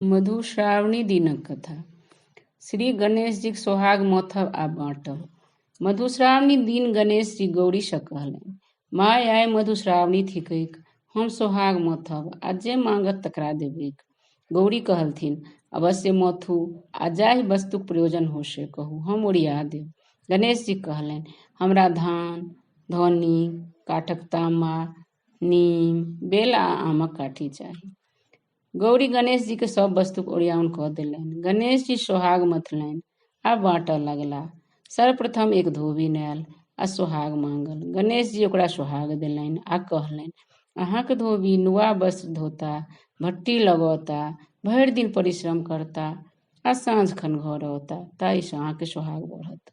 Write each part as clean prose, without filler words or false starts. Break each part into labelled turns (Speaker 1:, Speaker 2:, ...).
Speaker 1: मधुश्रावणी दिनक कथा। श्री गणेश जी सोहाग मोथब आ बाँटब। मधुश्रावणी दिन गणेश जी गौरी से कहलनि, माय आय मधुश्रावणी थिकैक, हम सोहाग मोथब आ जे मांगत तकरा देबैक। गौरी कहलथिन, अवश्य मोथू आ जाहि वस्तुक प्रयोजन हो से कहू, हम ओरिया देब। गणेश जी कहलनि, हमरा धान, धौनी, काठक तामा, नीम, बेल आ आमक काठी चाही। गौरी गणेश जी के सब वस्तुक ओरियाउन कऽ देलनि। गणेश जी सोहाग मथलनि आ बाँटऽ लगला। सर्वप्रथम एक धोबी आयल आ सोहाग मांगल। गणेश जी ओकरा सोहाग देलनि आ कहलनि, अहाँक धोबी नुआ वस्त्र धोता, भट्टी लगौता, भरि दिन परिश्रम करता आ साँझ खन घर अवता, ताहिसँ अहाँके सोहाग बढ़त।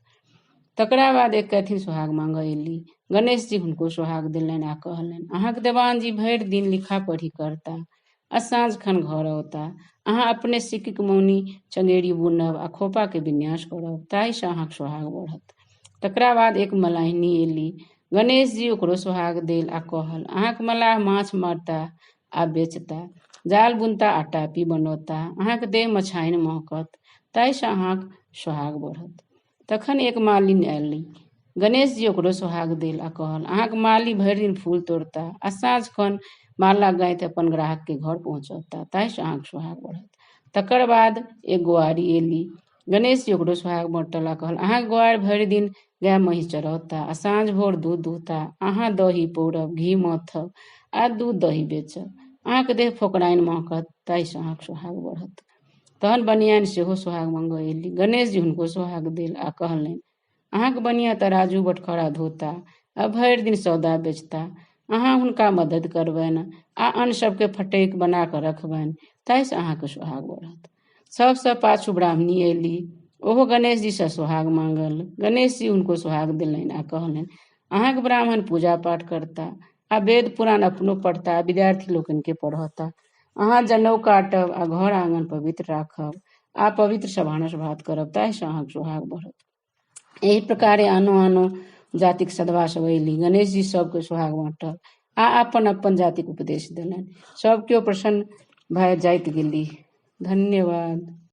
Speaker 1: तकरा बाद एक कहथिन सोहाग मांगऽ एली। गणेश जी हुनको सोहाग देलनि आ कहलनि, अहाँक देवान जी भरि दिन लिखा पढ़ी करता आ साँझ खन घर अवता, अहाँ अपने सिक्कीक मौनी चंगेरी बुनब आ खोपा के विन्यास करब, ताहिसँ अहाँक सोहाग बढ़त। तकरा बाद एक मलाहिनी एली। गणेश जी ओकरो सोहाग देल आ कहल, अहाँक मलाह माछ मारता आ बेचता, जाल बुनता आ टापी बनौता, अहाँक देह मछाइन महकत, ताहिसँ अहाँक सोहाग बढ़त। तखन एक मालिन आयली। गणेश जी ओकरो सोहाग देल आ कहल, अहाँक माली भरि दिन फूल तोड़ता आ साँझ खन माला गाइत अपन ग्राहक के घर पहुँचौता, ताहिसँ अहाँक सोहाग बढ़त। तकर बाद एक गोआरी एली। गणेश जी ओकरो सोहाग बाँटल आ कहल, अहाँक गोआर भरि दिन गाय महीष चरौता आ साँझ भोर दूध दुहता, अहाँ दही पौरब, घी मथब आ दूध दही बेचब, अहाँक देह फोकराइन महकत, ताहिसँ अहाँक सोहाग बढ़त। तहन बनियान सेहो सोहाग मांगऽ एली। गणेश जी हुनको सोहाग देल आ कहलनि, अहाँक बनिया तराजू बटखरा धोता आ भरि दिन सौदा बेचता, अहाँ हुनका मदद करबनि आ अन्न सबके फटैक बना कऽ रखबनि, ताहिसँ अहाँके सोहाग बढ़त। सबसँ पाछू ब्राह्मणी एली। ओहो गणेश जी से सोहाग मांगल। गणेश जी हुनको सोहाग देलनि आ कहलनि, अहाँक ब्राह्मण पूजा पाठ करता आ वेद पुराण अपनो पढ़ता, विद्यार्थी लोकनि के पढ़ता, अहाँ जनेऊ काटब आ घर आंगन पवित्र राखब आ पवित्र सँ भानस भात करब, ताहिसँ अहाँक सोहाग बढ़त। एहि प्रकारे आनो आनो जातिक सदवा सब अयली। गणेश जी सबके सोहाग बाँटल आ अपन अपन जातिक उपदेश देलनि। सब केओ प्रसन्न भए जाइत गेली। धन्यवाद।